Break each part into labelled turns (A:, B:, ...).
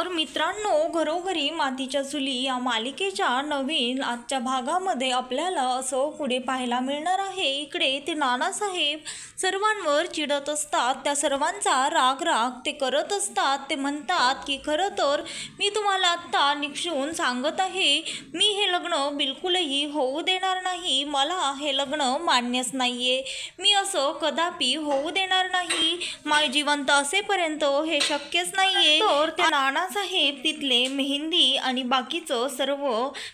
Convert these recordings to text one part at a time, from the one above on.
A: तर मित्रांनो, घरोघरी मातीच्या चुली या मालिकेच्या नवीन आजच्या भागामध्ये आपल्याला असं पुढे पाहायला मिळणार आहे. इकडे ते नानासाहेब सर्वांवर चिडत असतात. त्या सर्वांचा राग ते करत असतात. ते म्हणतात की खरं तर मी तुम्हाला आत्ता निक्षून सांगत आहे, मी हे लग्न बिलकुलही होऊ देणार नाही. मला हे लग्न मान्यच नाहीये. मी असं कदापि होऊ देणार नाही. जिवंत असेपर्यंत हे शक्यच नाहीये. तर त्या नानासाहेब तिथले मेहंदी आणि बाकीचं सर्व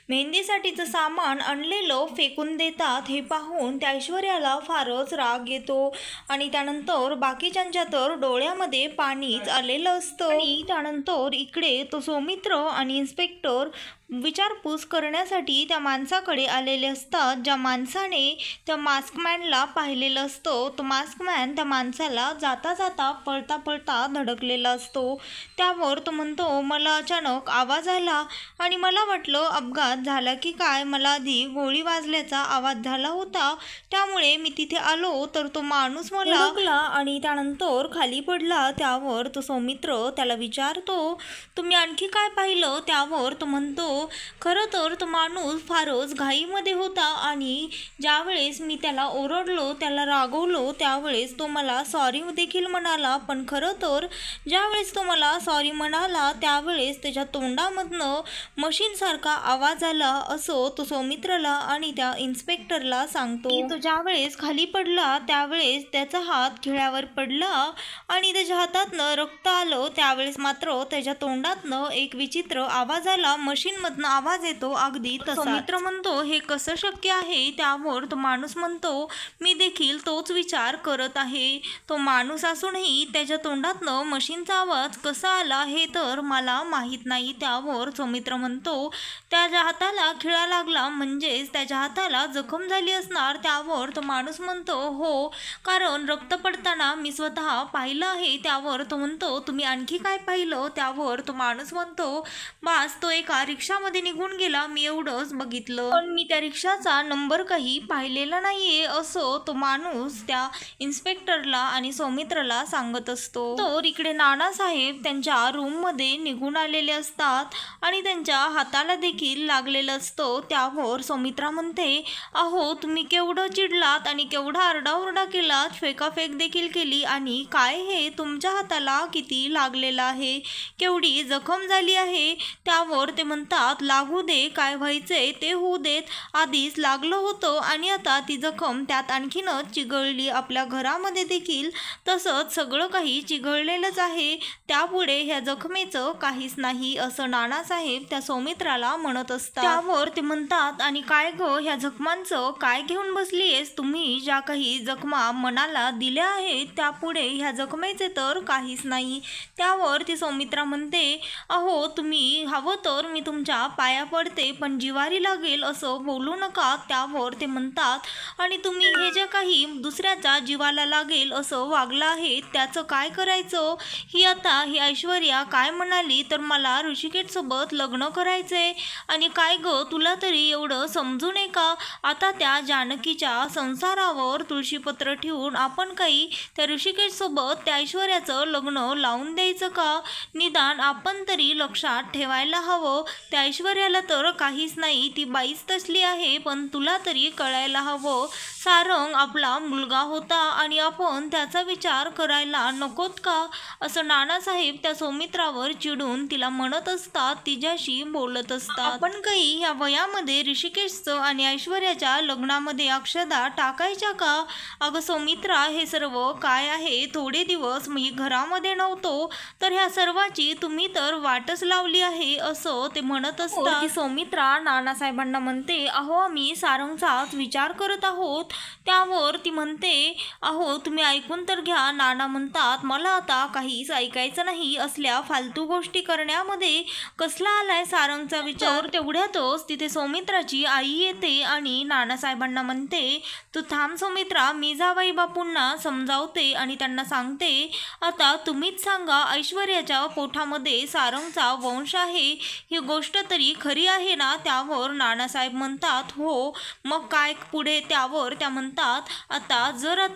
A: मेहंदीसाठीचं सामान आणलेलं फेकून देतात. हे पाहून त्या ऐश्वर्याला फारच राग येतो आणि त्यानंतर बाकीच्यांच्या तर डोळ्यामध्ये पाणीच आलेलं असतं. आणि त्यानंतर इकडे तो सौमित्र आणि इन्स्पेक्टर विचारपूस करण्यासाठी त्या माणसाकडे आलेले असतात. ज्या माणसाने त्या मास्कमॅनला पाहिलेलं असतं, तो मास्कमॅन त्या माणसाला जाता जाता पळता पळता धडकलेला असतो. त्यावर तो म्हणतो, मला अचानक आवाज आला आणि मला वाटलं अपघात झाला की काय. मला आधी गोळी वाजल्याचा आवाज झाला होता, त्यामुळे मी तिथे आलो तर तो माणूस मला लागला आणि त्यानंतर खाली पडला. त्यावर तो सौमित्र त्याला विचारतो, तुम्ही आणखी काय पाहिलं. त्यावर तो म्हणतो, खरं तर तो माणूस फारच घाईमध्ये होता आणि ज्यावेळेस मी त्याला ओरडलो, त्याला रागवलो, त्यावेळेस तो मला सॉरी देखील म्हणाला. पण खरं तर ज्यावेळेस तो मला सॉरी म्हणाला त्यावेळेस त्याच्या तोंडामधनं मशीनसारखा आवाज आला, असं तो सौमित्रला आणि त्या इन्स्पेक्टरला सांगतो. तो ज्यावेळेस खाली पडला त्यावेळेस त्याचा हात खिळ्यावर पडला आणि त्याच्या हातातनं रक्त आलं. त्यावेळेस मात्र त्याच्या तोंडातनं एक विचित्र आवाज आला, मशीनमधनं आवाज येतो अगदी तसा. सौमित्र म्हणतो, हे कसं शक्य आहे. त्यावर तो माणूस म्हणतो, मी देखील तोच विचार करत आहे. तो माणूस असूनही त्याच्या तोंडातनं मशीनचा आवाज कसा आला हे तर मला माहीत नाही. त्यावर सौमित्र म्हणतो, त्याच्या हाताला खिळा लागला म्हणजेच त्याच्या हाताला जखम झाली असणार. त्यावर तो माणूस म्हणतो, हो, कारण रक्त पडताना मी स्वतः पाहिलं आहे. त्यावर तो म्हणतो, तुम्ही आणखी काय पाहिलं. त्यावर तो माणूस म्हणतो, बास तो एका रिक्षामध्ये निघून गेला, मी एवढंच बघितलं, पण मी त्या रिक्षाचा नंबर काही पाहिलेला नाहीये, असं तो माणूस त्या इन्स्पेक्टरला आणि सौमित्रला सांगत असतो. तर इकडे नानासाहेब त्यांच्या रूममध्ये निघून आलेले असतात आणि त्यांच्या हाताला देखील लागलेलं असतं. त्यावर सौमित्रा म्हणते, अहो तुम्ही केवढं चिडलात आणि केवढा आरडाओरडा केलात, फेकाफेक देखील केली आणि काय हे तुमच्या हाताला किती लागलेलं आहे, केवढी जखम झाली आहे. त्यावर ते म्हणतात, लागू दे, काय व्हायचंय ते होऊ देत, आधीच लागलं होतं आणि आता ती जखम त्यात आणखीनच चिघळली. आपल्या घरामध्ये देखील तसंच सगळं काही चिघळलेलंच आहे, त्यापुढे ह्या जखमेचं काहीच नाही, असं नानासाहेब त्या सौमित्राला म्हणत असतात. त्यावर ते म्हणतात, आणि काय ग, ह्या जखमांचं काय घेऊन बसलीयस. तुम्ही ज्या काही जखमा मनाला दिल्या आहेत त्यापुढे ह्या जखमेचे तर काहीच नाही. त्यावर ती सौमित्रा म्हणते, अहो तुम्ही हवं तर मी तुमच्या पाया पडते, पण जिवारी लागेल असं बोलू नका. त्यावर ते म्हणतात, आणि तुम्ही हे जे काही दुसऱ्याच्या जीवाला लागेल असं वागलं आहे त्याचं काय करायचं. ही ऐश्वर्या काय म्हणाली तर मला ऋषिकेशसोबत लग्न करायचंय. आणि काय ग, तुला तरी एवढं समजू नये का. आता त्या जानकीच्या संसारावर तुळशीपत्र ठेवून आपण काही त्या ऋषिकेशसोबत त्या ऐश्वर्याचं लग्न लावून द्यायचं का. निदान आपण तरी लक्षात ठेवायला हवं, त्या ऐश्वर्याला तर काहीच नाही, ती बाईच तसली आहे. पण तुला तरी कळायला हवं, सारंग आपला मुलगा होता आणि आपण त्याचा विचार करायला नकोत का. असं नानासाहेब त्या सौमित्रावर चिडून तिला म्हणत असतात, तिच्याशी बोलत असतात. आपण काही ह्या वयामध्ये ऋषिकेशचं आणि ऐश्वर्याच्या लग्नामध्ये अक्षदा टाकायच्या का. अगं सौमित्रा, हे सर्व काय आहे. थोडे दिवस मी घरामध्ये नव्हतो तर ह्या सर्वाची तुम्ही तर वाटच लावली आहे, असं ते म्हणत असतात. सौमित्रा नानासाहेबांना म्हणते, अहो आम्ही सारंगचाच विचार करत आहोत. त्यावर ती म्हणते, अहो तुम्ही ऐकून तर घ्या. नाना म्हणतात, मला आता काहीच ऐकायचं नाही, असल्या फालतू गोष्टी करण्यामध्ये कसला आलाय सारंगचा विचार. तेवढ्यातच तिथे सौमित्राची आई येते आणि नानासाहेबांना म्हणते, तू थांब सौमित्रा, मी जावई बापूंना समजावते आणि त्यांना सांगते, आता तुम्हीच सांगा, ऐश्वर्याच्या पोटामध्ये सारंगचा वंश आहे, ही गोष्ट तरी खरी आहे ना. त्यावर नानासाहेब म्हणतात, हो, मग काय पुढे. त्यावर त्या म्हणतात आता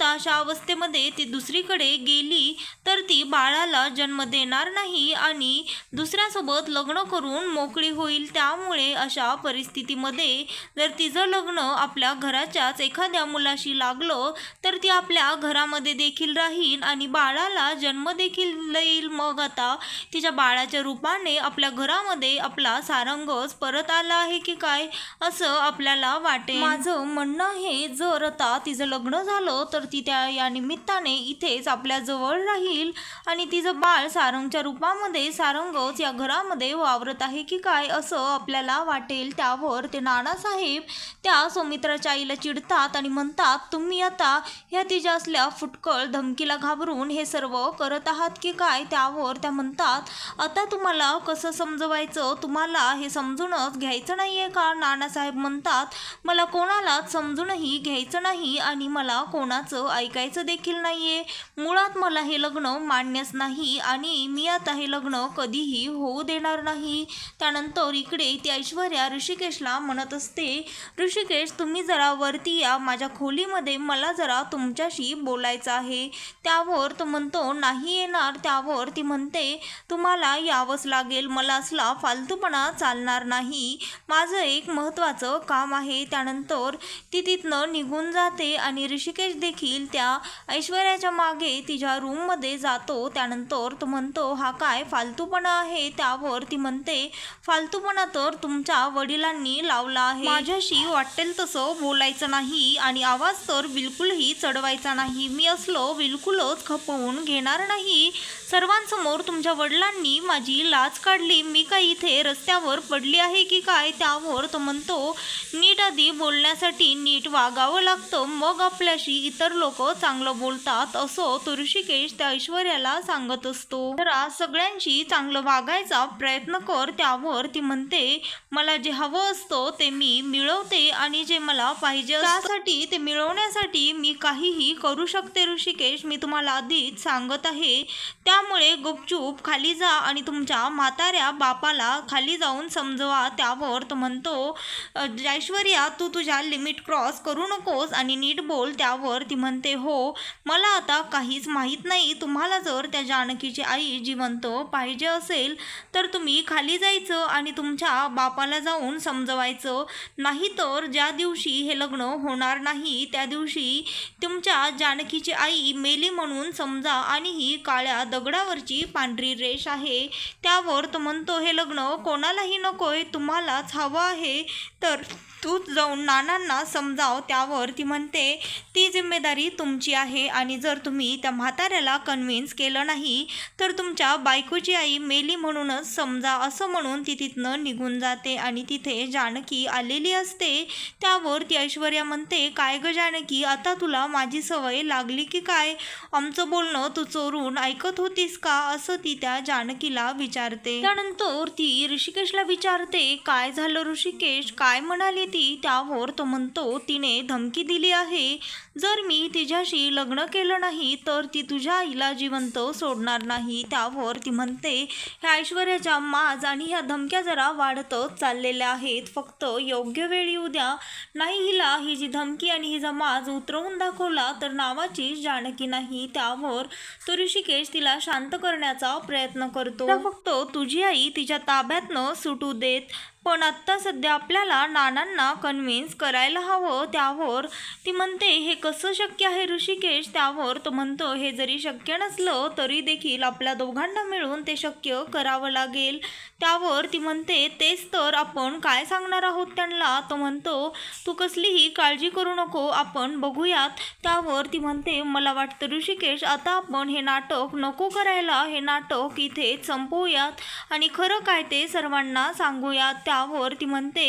A: अशा अवस्थेमध्ये ती दुसरीकडे गेली तर ती बाळाला जन्म देणार नाही आणि दुसऱ्यासोबत लग्न करून मोकळी होईल. त्यामुळे अशा परिस्थितीमध्ये जर तिचं लग्न आपल्या घराच्याच एखाद्या मुलाशी लागलं तर ती आपल्या घरामध्ये देखील राहील आणि बाळाला जन्म देखील देईल. मग आता तिच्या बाळाच्या रूपाने आपल्या घरामध्ये आपला सारंगच परत आला आहे की काय असं आपल्याला वाटेल. माझं म्हणणं आहे जर आता तिचं लग्न झालं तर ती या निमित्ताने इथेच आपल्या जवळ राहील आणि तिचं बाळ सारंगच्या रूपामध्ये सारंगच या घरामध्ये वावरत आहे की काय असं आपल्याला वाटेल. त्यावर ते नानासाहेब त्या सौमित्राच्या आईला चिडतात आणि म्हणतात तुम्ही आता ह्या तिच्या असल्या फुटकळ धमकीला घाबरून हे सर्व करत आहात की काय. त्यावर त्या म्हणतात आता तुम्हाला कसं समजवायचं, तुम्हाला हे समजूनच घ्यायचं नाहीये का. नानासाहेब म्हणतात मला कोणालाच समजूनही घ्यायचं नाही आणि मला कोणाचं ऐकायचं देखील नाहीये. मुळात मला हे लग्न मान्यच नाही आणि मी आता हे लग्न कधीही होऊ देणार नाही. त्यानंतर इकडे ती ऐश्वर्या ऋषिकेशला म्हणत असते ऋषिकेश तुम्ही जरा वरती या माझ्या खोलीमध्ये, मला जरा तुमच्याशी बोलायचं आहे. त्यावर तो म्हणतो नाही येणार. त्यावर ती म्हणते तुम्हाला यावंच लागेल, मला असला फालतूपणा चालणार नाही, माझं एक महत्त्वाचं काम आहे. त्यानंतर ती तिथनं निघून जाते आणि ऋषिकेश देखील त्या ऐश्वर्याच्या मागे तिच्या रूममध्ये जातो. त्यानंतर तो म्हणतो हा काय फालतूपणा आहे. त्यावर ती म्हणते फालतूपणा तर तुमच्या वडिलांनी लावला आहे, माझ्याशी वाटेल तसं बोलायचं नाही आणि आवाज तर बिलकुलही चढवायचा नाही, मी असलो बिलकुलच खपवून घेणार नाही. सर्वांसमोर तुमच्या वडिलांनी माझी लाज काढली, मी काय इथे रस्त्यावर पडली आहे की काय. त्यावर तो म्हणतो नीट आधी बोलण्यासाठी नीट वागावं लागतं, मग आपल्याशी इतर लोक चांगलं बोलतात असं तो ऋषिकेश त्या ऐश्वर्याला सांगत असतो. तर सगळ्यांशी चांगलं वागायचा प्रयत्न कर. त्यावर ती म्हणते मला जे हवं असतं ते मी मिळवते आणि जे मला पाहिजे त्यासाठी ते मिळवण्यासाठी मी काहीही करू शकते. ऋषिकेश मी तुम्हाला आधीच सांगत आहे, त्यामुळे गुपचूप खाली जा आणि तुमच्या म्हाताऱ्या बापाला खाली जाऊन समजवा. त्यावर तो म्हणतो ऐश्वर्या तू तुझ्या लिमिट क्रॉस करू नकोस आणि नीट बोल. त्यावर ती म्हणते हो मला आता काहीच माहीत नाही, तुम्हाला जर त्या जानकीची आई जिवंत पाहिजे असेल तर तुम्ही खाली जायचं आणि तुमच्या बापाला जाऊन समजवायचं, नाहीतर ज्या दिवशी हे लग्न होणार नाही त्या दिवशी तुमच्या जानकीची आई मेली म्हणून समजा आणि ही काळ्या दगडावरची पांढरी रेष आहे. त्यावर तो म्हणतो हे लग्न कोणालाही नकोय, तुम्हालाच हवं आहे तर तूच जाऊन नानांना समजाव. त्यावर ती म्हणते ती जिम्मेदारी तुमची आहे आणि जर तुम्ही त्या म्हाताऱ्याला कन्व्हिन्स केलं नाही तर तुमच्या बायकोची आई मेली म्हणूनच समजा असं म्हणून ती तिथनं निघून जाते आणि तिथे जानकी आलेली असते. त्यावर ती ऐश्वर्या म्हणते काय ग जानकी आता तुला माझी सवय लागली की काय, आमचं बोलणं तू चोरून ऐकत होतीस का असं ती त्या जानकीला विचारते. त्यानंतर ती ऋषिकेशला विचारते काय झालं ऋषिकेश, काय म्हणाली ती. त्यावर तो म्हणतो तिने धमकी दिली आहे जर मी तिच्याशी लग्न केलं नाही तर ती तुझ्या आईला जिवंत सोडणार नाही. त्यावर ती म्हणते ह्या ऐश्वर्याच्या माज आणि ह्या धमक्या जरा वाढतच चाललेल्या आहेत, फक्त योग्य वेळ येऊ द्या, नाही हिला ही जी धमकी आणि हिचा माज उतरवून दाखवला तर नावाची जानकी नाही. त्यावर तो ऋषिकेश तिला शांत करण्याचा प्रयत्न करतो, फक्त तुझी आई तिच्या ताब्यात न सुटू देत, पण आत्ता सध्या आपल्याला नानांना कन्व्हिन्स करायला हवं. त्यावर ती म्हणते हे कसं शक्य आहे ऋषिकेश. त्यावर तो म्हणतो हे जरी शक्य नसलं तरी देखील आपल्या दोघांना मिळून ते शक्य करावं लागेल. त्यावर ती म्हणते तेच तर आपण काय सांगणार आहोत त्यांना. तो म्हणतो तू कसलीही काळजी करू नको, आपण बघूयात. त्यावर ती म्हणते मला वाटतं ऋषिकेश आता आपण हे नाटक नको करायला, हे नाटक इथे संपवूयात आणि खरं काय ते सर्वांना सांगूयात. त्यावर ती म्हणते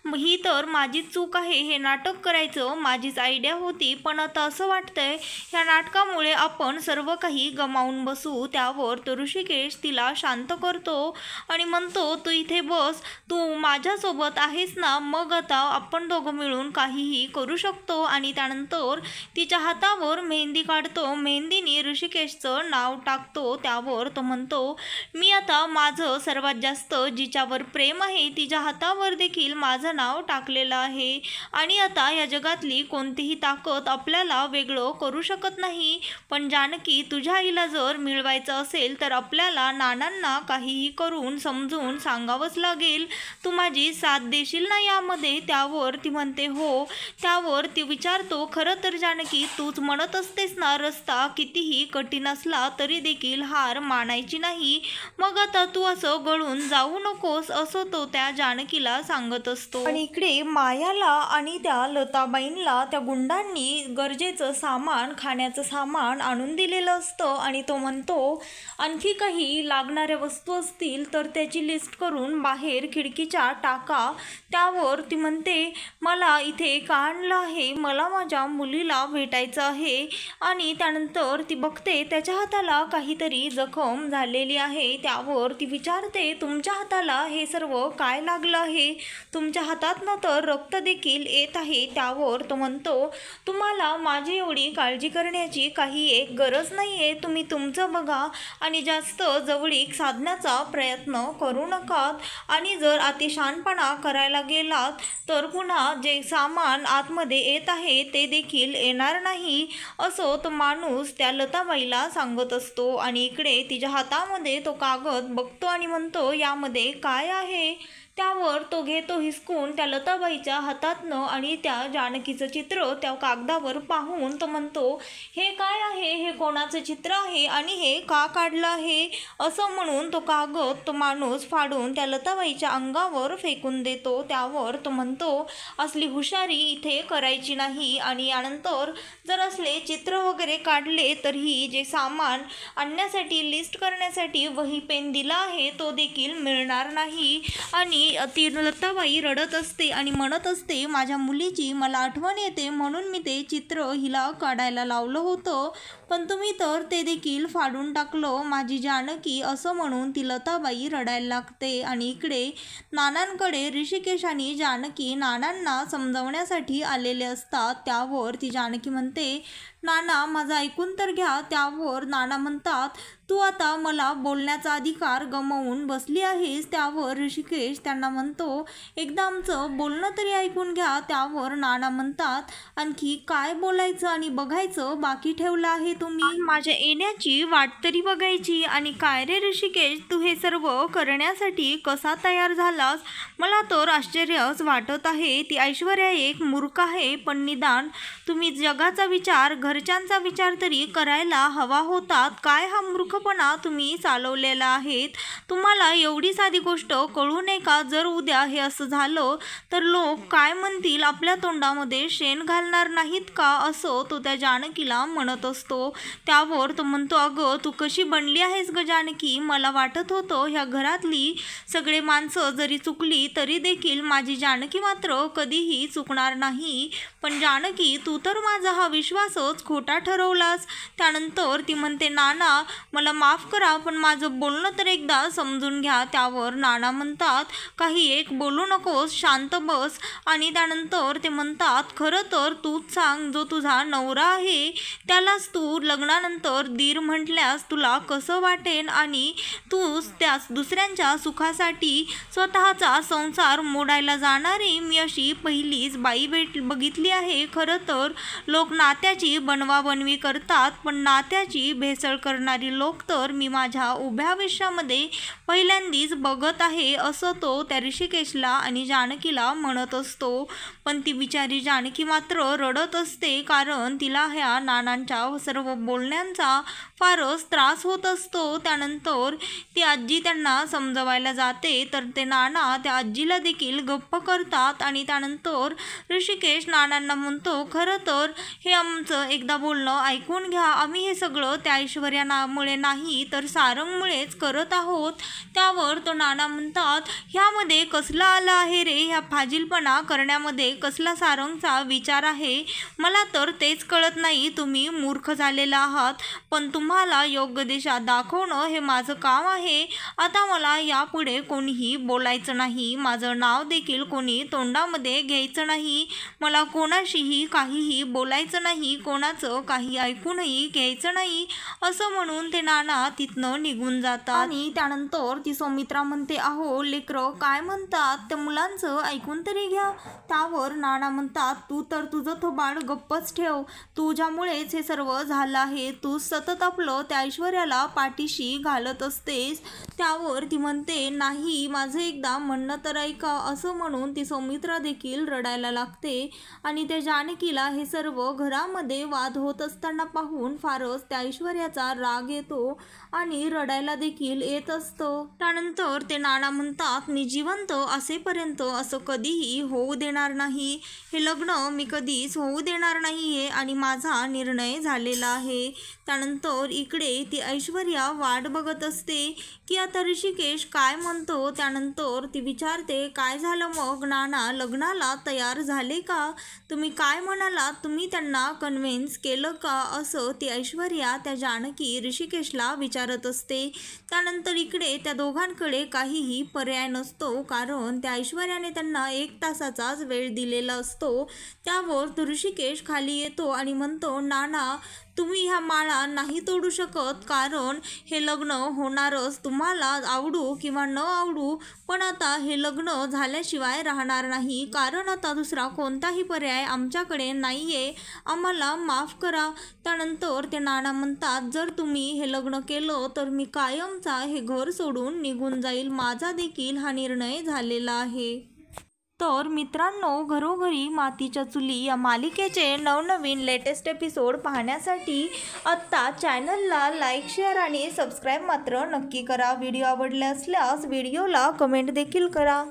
A: ही तर माझीच चूक आहे, हे नाटक करायचं माझीच आयडिया होती, पण आता असं वाटतंय ह्या नाटकामुळे आपण सर्व काही गमावून बसू. त्यावर तो ऋषिकेश तिला शांत करतो आणि म्हणतो तू इथे बस, तू माझ्यासोबत आहेस ना, मग आता आपण दोघं मिळून काहीही करू शकतो. आणि त्यानंतर तिच्या हातावर मेहंदी काढतो, मेहंदीने ऋषिकेशचं नाव टाकतो. त्यावर तो म्हणतो मी आता माझं सर्वात जास्त जिच्यावर प्रेम आहे तिच्या तिच्या हातावर देखील माझं नाव टाकलेलं आहे आणि आता या जगातली कोणतीही ताकद आपल्याला वेगळं करू शकत नाही. पण जानकी, तुझ्या आईला जर मिळवायचं असेल तर आपल्याला नानांना काहीही करून समजून सांगावंच लागेल. तू माझी साथ देशील ना यामध्ये? त्यावर ती म्हणते हो. त्यावर ती विचारतो, खरं तर जानकी, तूच म्हणत असतेस ना रस्ता कितीही कठीण असला तरी देखील हार मानायची नाही. मग आता तू असं गळून जाऊ नकोस, असं तो त्या जानकीला सांगत असतो. आणि इकडे मायाला आणि त्या लताबाईंना त्या गुंडांनी गरजेचं सामान, खाण्याचं सामान आणून दिलेलं असतं आणि तो म्हणतो आणखी काही लागणाऱ्या वस्तू असतील तर त्याची लिस्ट करून बाहेर खिडकीच्या टाका. त्यावर ती म्हणते मला इथे का आणलं आहे? मला माझ्या मुलीला भेटायचं आहे. आणि त्यानंतर ती बघते त्याच्या हाताला काहीतरी जखम झालेली आहे. त्यावर ती विचारते तुमच्या हाताला हे सर्व काय लागलं आहे? तुमच्या हातातनं तर रक्त देखील येत आहे. त्यावर तो म्हणतो तुम्हाला माझी एवढी काळजी करण्याची काही एक गरज नाही आहे. तुम्ही तुमचं बघा आणि जास्त जवळीक साधण्याचा प्रयत्न करू नकात. आणि जर अतिशहाणपणा करायला गेलात तर पुन्हा जे सामान आतमध्ये येत आहे ते देखील येणार नाही, असं तो माणूस त्या लताबाईला सांगत असतो. आणि इकडे तिच्या हातामध्ये तो कागद बघतो आणि म्हणतो यामध्ये काय आहे? त्यावर तो घेतो हिसकून त्या लताबाईच्या हातातनं आणि त्या जानकीचं चित्र त्या कागदावर पाहून तो म्हणतो हे काय आहे? हे कोणाचं चित्र आहे आणि हे का काढलं आहे? असं म्हणून तो कागद तो माणूस फाडून त्या लताबाईच्या अंगावर फेकून देतो. त्यावर तो म्हणतो असली हुशारी इथे करायची नाही आणि यानंतर जर असले चित्र वगैरे काढले तर ही जे सामान आणण्यासाठी, लिस्ट करण्यासाठी वही पेन दिला आहे तो देखील मिळणार नाही. आणि ती लताबाई रडत असते आणि म्हणत असते माझ्या मुलीची मला आठवण येते म्हणून मी ते चित्र हिला काढायला लावलं होतं, पण तुम्ही तर ते देखील फाडून टाकलं माझी जानकी, असं म्हणून ती लताबाई रडायला लागते. आणि इकडे नानांकडे ऋषिकेश आणि जानकी नानांना समजवण्यासाठी आलेले असतात. त्यावर ती जानकी म्हणते नाना माझं ऐकून तर घ्या. त्यावर नाना म्हणतात तू आता मला बोलण्याचा अधिकार गमावून बसली आहेस. त्यावर ऋषिकेश त्यांना म्हणतो एकदा आमचं बोलणं तरी ऐकून घ्या. त्यावर नाना म्हणतात आणखी काय बोलायचं आणि बघायचं बाकी ठेवलं आहे तुम्ही? माझ्या येण्याची वाट तरी बघायची. आणि काय रे ऋषिकेश, तू हे सर्व करण्यासाठी कसा तयार झालास? मला तर आश्चर्यच वाटत आहे. ती ऐश्वर्या एक मूर्ख आहे, पण निदान तुम्ही जगाचा विचार, घरच्यांचा विचार तरी करायला हवा होतात. काय हा मूर्खपणा तुम्ही चालवलेला आहे? तुम्हाला एवढी साधी गोष्ट कळू नये का? जर उद्या हे असं झालं तर लोक काय म्हणतील? आपल्या तोंडामध्ये शेण घालणार नाहीत का? असं तो त्या जानकीला म्हणत असतो. त्यावर तो म्हणतो अगं तू कशी बनली आहेस ग जानकी? मला वाटत होतं ह्या घरातली सगळे माणसं जरी चुकली तरी देखील माझी जानकी मात्र कधीही चुकणार नाही. पण जानकी तू तर माझा हा विश्वासच खोटा ठरवलास. त्यानंतर ती म्हणते नाना मला माफ करा, पण माझं बोलणं तर एकदा समजून घ्या. त्यावर नाना म्हणतात काही एक बोलू नकोस, शांत बस. आणि त्यानंतर ते म्हणतात खरं तर तूच सांग, जो तुझा नवरा आहे त्यालाच तू लग्नानंतर दीर म्हटल्यास तुला कसं वाटेल? आणि तूच त्यास दुसऱ्यांच्या सुखासाठी स्वतःचा संसार मोडायला जाणारी मी अशी पहिलीच बाई बघितली आहे. खरं तर लोक नात्याची बनवाबनवी करतात, पण नात्याची भेसळ करणारी लोक तर मी माझ्या उभ्या आयुष्यामध्ये पहिल्यांदाच बघत आहे, असं तो त्या ऋषिकेशला आणि जानकीला म्हणत असतो. पण ती बिचारी जानकी मात्र रडत असते, कारण तिला ह्या नानांच्या सर्व बोलण्यांचा फारच त्रास होत असतो. त्यानंतर ती आजी त्यांना समजवायला जाते, तर ते नाना त्या आजीला देखील गप्प करतात. आणि त्यानंतर ऋषिकेश नानांना म्हणतो खरं तर हे आमचं एकदा बोलणं ऐकून घ्या. आम्ही हे सगळं त्या ऐश्वर्यामुळे नाही तर सारंगमुळेच करत आहोत. त्यावर तो नाना म्हणतात ह्यामध्ये कसला आला आहे रे? ह्या फाजीलपणा करण्यामध्ये कसला सारंगचा विचार आहे? मला तर तेच कळत नाही. तुम्ही मूर्ख झाले आलेला आहात, पण तुम्हाला योग्य दिशा दाखवणं हे माझं काम आहे. आता मला यापुढे कोणीही बोलायचं नाही, माझं नाव देखील कोणी तोंडामध्ये घ्यायचं नाही, मला कोणाशीही काहीही बोलायचं नाही, कोणाचं काही ऐकूनही घ्यायचं नाही, असं म्हणून ते नाना तिथनं निघून जातात. आणि त्यानंतर ती सौमित्रा म्हणते, अहो लेकरं काय म्हणतात, त्या मुलांचं ऐकून तरी घ्या. त्यावर नाना म्हणतात, तू तर तुझं थोबाड गप्पच ठेव, तुझ्यामुळेच हे सर्व झालं आहे, तू सतत आपलं त्या ऐश्वर्याला पाठीशी घालत असतेस. त्यावर ती म्हणते, नाही माझं एकदा म्हणणं तर ऐका, असं म्हणून ती सौमित्रा देखील रडायला लागते. आणि त्या जानकीला हे सर्व घरामध्ये वाद होत असताना पाहून फारच त्या ऐश्वर्याचा राग येतो आणि रडायला देखील येत असतं. त्यानंतर ते नाना म्हणतात, मी जिवंत असेपर्यंत असं कधीही होऊ देणार नाही, हे लग्न मी कधीच होऊ देणार नाहीये आणि माझा निर्णय झालेला आहे. त्यानंतर इकडे ती ऐश्वर्या वाट बघत असते की आता ऋषिकेश काय म्हणतो. त्यानंतर ती विचारते, काय झालं मग नाना, लग्नाला तयार झाले का, तुम्ही काय म्हणालात, तुम्ही त्यांना कन्व्हिन्स केलं का, असं ती ऐश्वर्या त्या जानकी ऋषिकेशला विचारत असते. त्यानंतर इकडे त्या दोघांकडे काहीही पर्याय नसतो, कारण त्या ऐश्वर्याने त्यांना 1 तासाचाच वेळ दिलेला असतो. त्यावर तो ऋषिकेश खाली येतो आणि म्हणतो, नाना तुम्ही ह्या माळा नाही तोडू शकत, कारण हे लग्न होणारच, तुम्हाला आवडू किंवा न आवडू, पण आता हे लग्न झाल्याशिवाय राहणार नाही, कारण आता दुसरा कोणताही पर्याय आमच्याकडे नाही आहे, आम्हाला माफ करा. त्यानंतर ते नाना म्हणतात, जर तुम्ही हे लग्न केलं तर मी कायमचा हे घर सोडून निघून जाईल, माझा देखील हा निर्णय झालेला आहे. तर मित्रांनो, घरोघरी मातीच्या चुली या मालिकेचे नवनवीन लेटेस्ट एपिसोड पाहण्यासाठी आत्ता चॅनलला लाईक, शेअर आणि सबस्क्राईब मात्र नक्की करा. व्हिडिओ आवडले असल्यास व्हिडिओला कमेंट देखील करा.